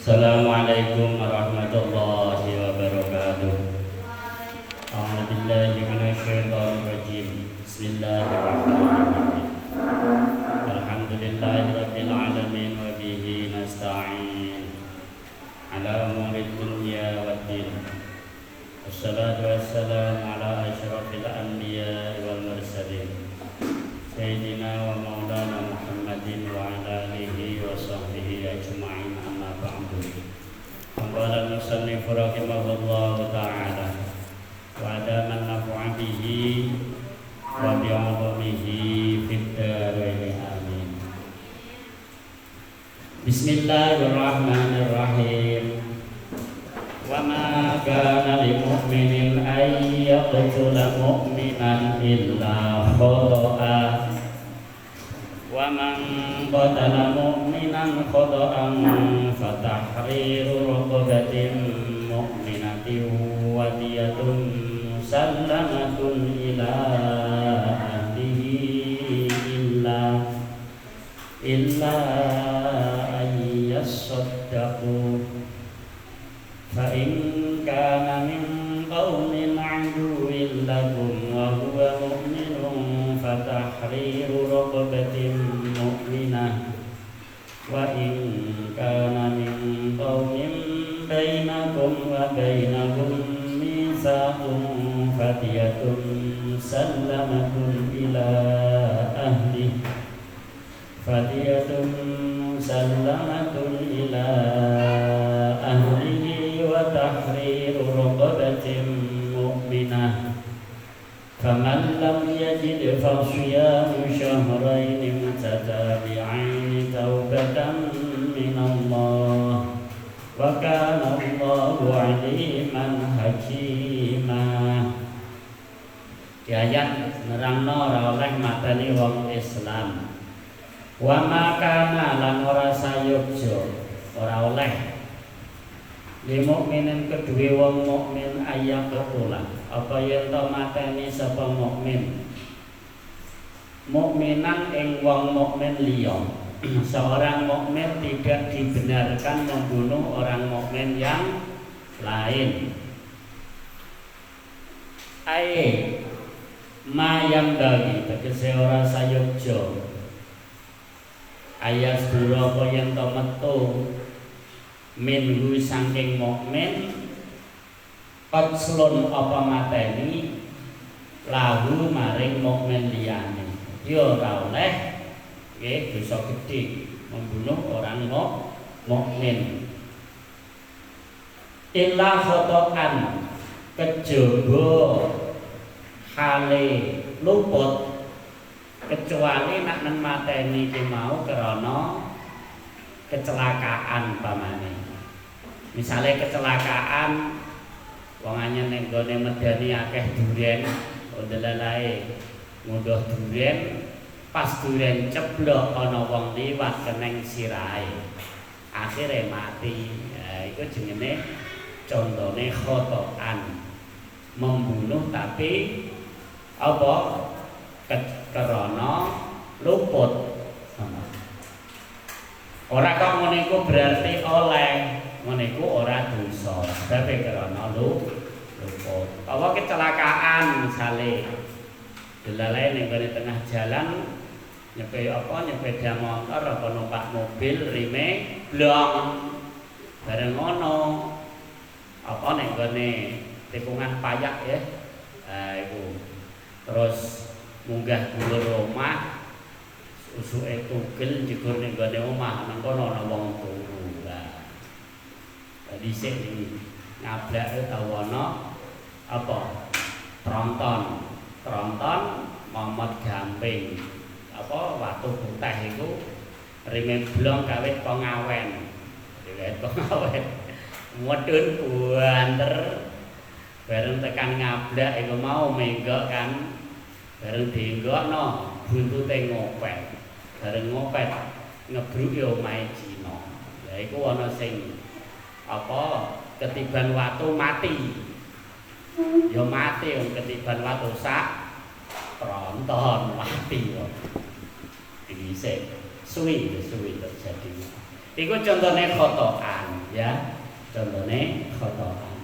Assalamualaikum warahmatullahi wabarakatuh. A'udzu billahi minasyaitonir rajim. Bismillahirrahmanirrahim. Alhamdulillahirabbil alamin wa bihi nasta'in. Ala umurid dunya waddin. Wassalatu wassalamu ala asyrafil anbiya'i wal mursalin. Sayyidina wa maulana Muhammadin wa ala alihi wa sahbihi ajma'in, amma ba'du. Qala al-musannif rahimahullahu ta'ala wa adaman nafu'a bihi wa bi'adumihi fid dharain amin. Bismillahirrahmanirrahim. Wa ma kana lil mu'minin ay yaqtula mu'minan illa khata'a wa man qatala mu'minan khata'an fatahriru raqabatin mu'minatin wa diyatun musallamatun ila ahlihi illa an yasaddaqu fa in kana min qaumin aduwwin lakum wa huwa mu'minun fatahriru raqabatin mu'minah wa in kana min qaumin bainakum wa bainahum mitsaqun fadiyatun musallamatun ila ahlihi wa tahriru raqabatin mu'minah faman lam yajid fa siyamu syahrayn mutatabi'ain taubatan minallah wa kana Allahu 'aliman hakimah. Di ayat nerangno ora oleh mateni wong Islam. Wa makana lan ora sayogja ora oleh li mukminin kedue wong mukmin ayat ketula apa yen to mateni sapa mukmin mukminan ing wong mukmin liya. Seorang mukmin tidak dibenarkan membunuh orang mukmin yang lain. Ai mayang bagi tegese ora sayogja ayat sedulur apa yen to metu minhu saking mukmin qatslun apa mateni lahu maring mukmin liyane ya ora oleh nggih dosa gedhe membunuh orang mukmin illa khotokan kejaba hale luput kecuali nak nang mateni ki mau krana kecelakaan pamane. Misale kecelakaan wong anyar ning gone medani akeh duren, ndelalae ngunduh duren, pas duren ceblok ana wong liwat keneng sirahe. Akhire mati. Ya iku jenenge contone khotokan. Membunuh tapi apa? Karena luput. Ora kok ngono iku berarti oleh, ngono iku ora dosa. Sebab karena luput. Apa kecelakaan misale delalae ning tengah jalan nyepeda motor apa numpak mobil rime blong. Bareng ngono apa ning gone tikungan payak ya. Iku. Terus munggah dhuwur omah usuke tugel jegur ning gone omah nang kono ana wong turu. Lah dhisik iki ngablake tau ana apa tronton momot gamping apa watu putih iku rime blong kawit pengawen mudhun banter bareng tekan ngablak iku mau menggok kan bareng dienggokno buntute ngopet. Bareng ngopet ngebruk ya omahe Cina. Ya iku ana sing apa ketiban watu mati. Ya mati wong ketiban watu sak tronton mati kok. Dhisik suwi terjadi. Iku contohnya khotoan ya, contohnya khotoan.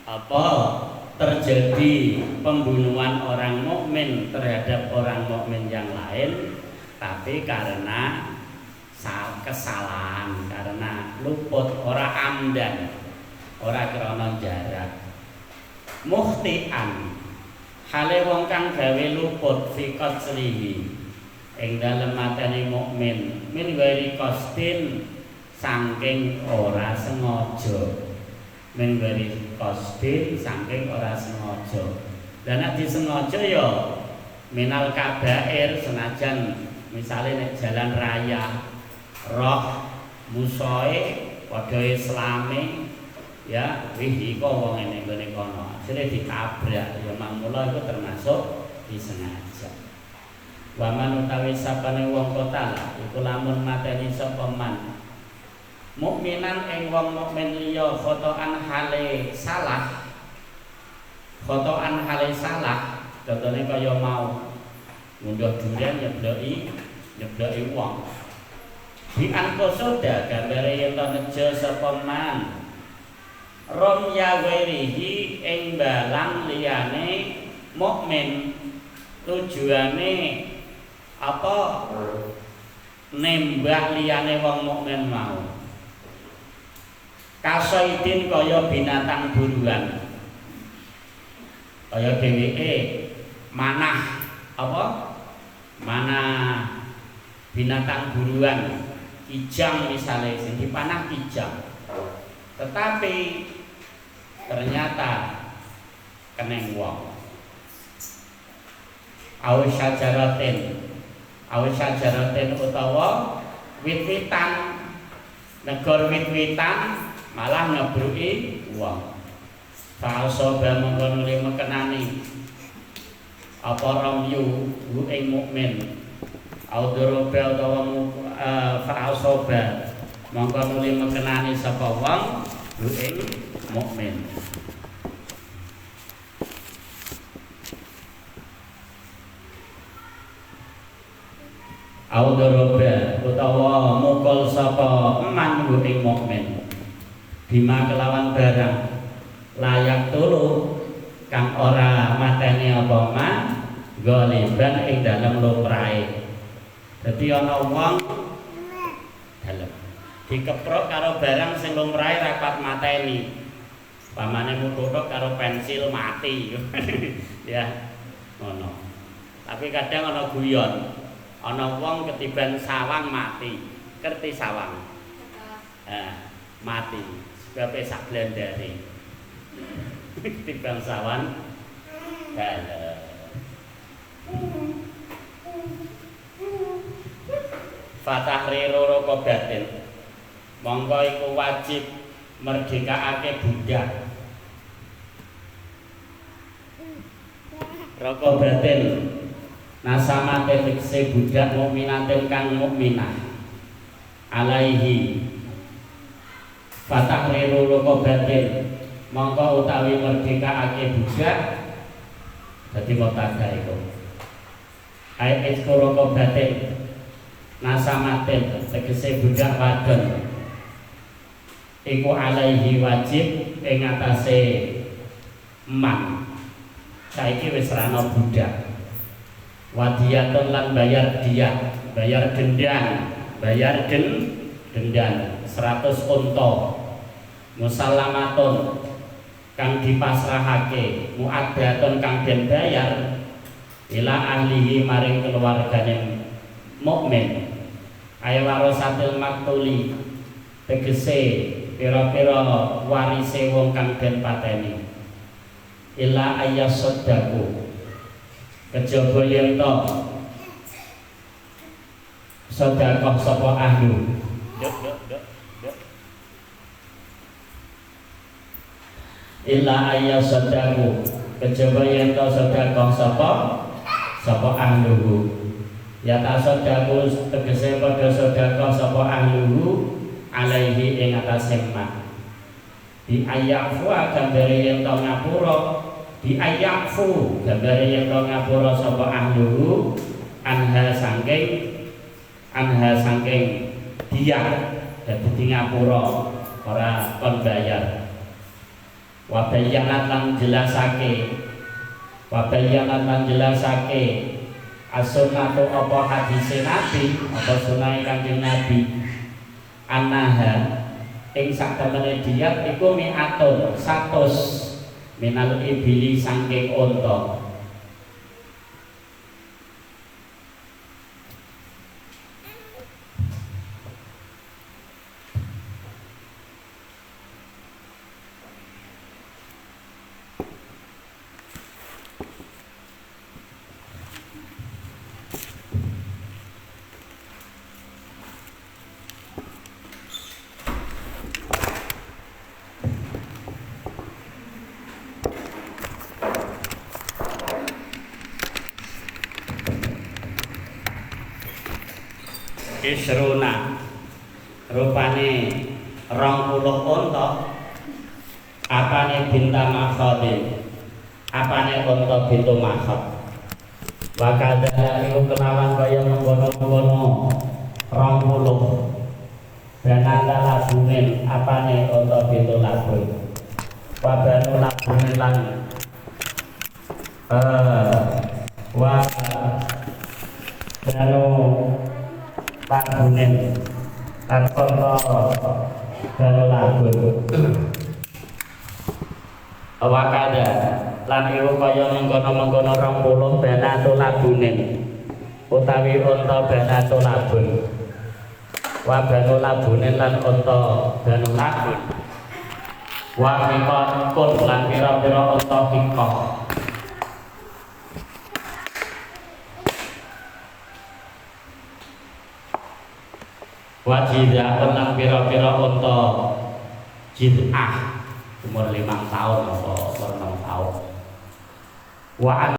Apa terjadi pembunuhan orang mukmin terhadap orang mukmin yang lain, tapi karena kesalahan, karena luput, ora amdan, ora krana jarak. Mukhtian hale wong kang gawe luput fi qatslihi ing dalem mateni mukmin min ghairi qasdin saking ora sengaja, min ghairi qasdin saking ora sengaja. Dan nek disengaja ya minal kabair, senajan misalnya nek jalan raya roh musoe padha islame ya wih kok wong ngene ngene kono akhire ditabrak ya mamula itu termasuk disengaja. Waman utawi sapane wong kota lah iku lamun mateni sapa man mukminan ing wong mukmin liya khotoan hale salah, khotoan hale salah contohnya kaya mau ngunduh durian nyebloki wong di angkosoda gambare yen nejo sapa man romya wairihi ing balang liyane mukmin, tujuane apa nembak liyane wong mukmin mau. Kasoidin kaya binatang buruan, kaya dheweke manah apa? Manah binatang buruan, kijang misalnya sing dipanah kijang. Tetapi ternyata keneng wong. Awis syajaratin utawa wit-witan, negor wit-witan malah ngebruki wong. Fa'asoba mongko nuli mekenani apa ramyu ing mukmin. Audoroba utawa fa'asoba mongko nuli mekenani sapa wong ing mukmin. Audoroba utawa mukul sapa man ing mukmin bima kelawan barang layak tulu kang ora mateni apa man goliban ing dalem lumrahe. Dadi ana wong dalem dikeprok karo barang sing lumrahe rapat mateni. Pamane muthuk karo pensil mati. Ya, ngono. Tapi kadang ana guyon. Ana wong ketiban sawang mati. Kerti sawang? Mati. Sebabe sak blandare. Ketiban sawang dalem. Fatahriru raqabatin. Monggo iku wajib merdekaake budak. Raqabatin nasamate fikse budak mukminatin kang mukminah. Alaihi fatahriru raqabatin monggo utawi merdekaake budak. Dadi mutaga iku. Ai iskoro raqabatin nasamatin tegese budak wadon iku alaihi wajib ing atase man saiki wis rana budak wadiyatun lan bayar diyah bayar dendan 100 unta musallamatun kang dipasrahake muaddatun kang den bayar ila ahlihi maring keluargane mukmin. Ayo warasatil maktuli tegese pira-pira warise wong kang den pateni ila ayyasaddaku kejaba yen to sedekah sapa ahlu ila ayyasaddaku kejaba yen to sedekah sapa ahlu ya tasaddaku tegese padha sedekah sapa ahluhu alaihi ing atase man di ayafu gambare yen to ngapura di ayafu gambare yen to ngapura sapa ahluhu anha saking anha saking dia dadi di ngapura ora kon bayar. Wa bayyanat lan jelasake as-sunnatu apa hadise Nabi apa sunah Kanjeng Nabi annaha ing saktemene diat iku mi'atun 100 minal ibili saking unta. Isruna rupane 20 unta apane binta makhadin apane unta bintu makhad wa kadha iku kelawan kaya mengkono-mengkono 20 benanda labunin apane unta bintu labun wa banu labunin lan wa banu lagunen lan konto banu lagun awakada lan iku kaya mengkono-mengkono 20 banatu lagunen utawi unta banatu labun wa banu lagunen lan unta banu lagun wa mikon lan pira-pira unta hikoh wajida lan pira-pira unta jid'ah umur 5 tahun atau 6 tahun wa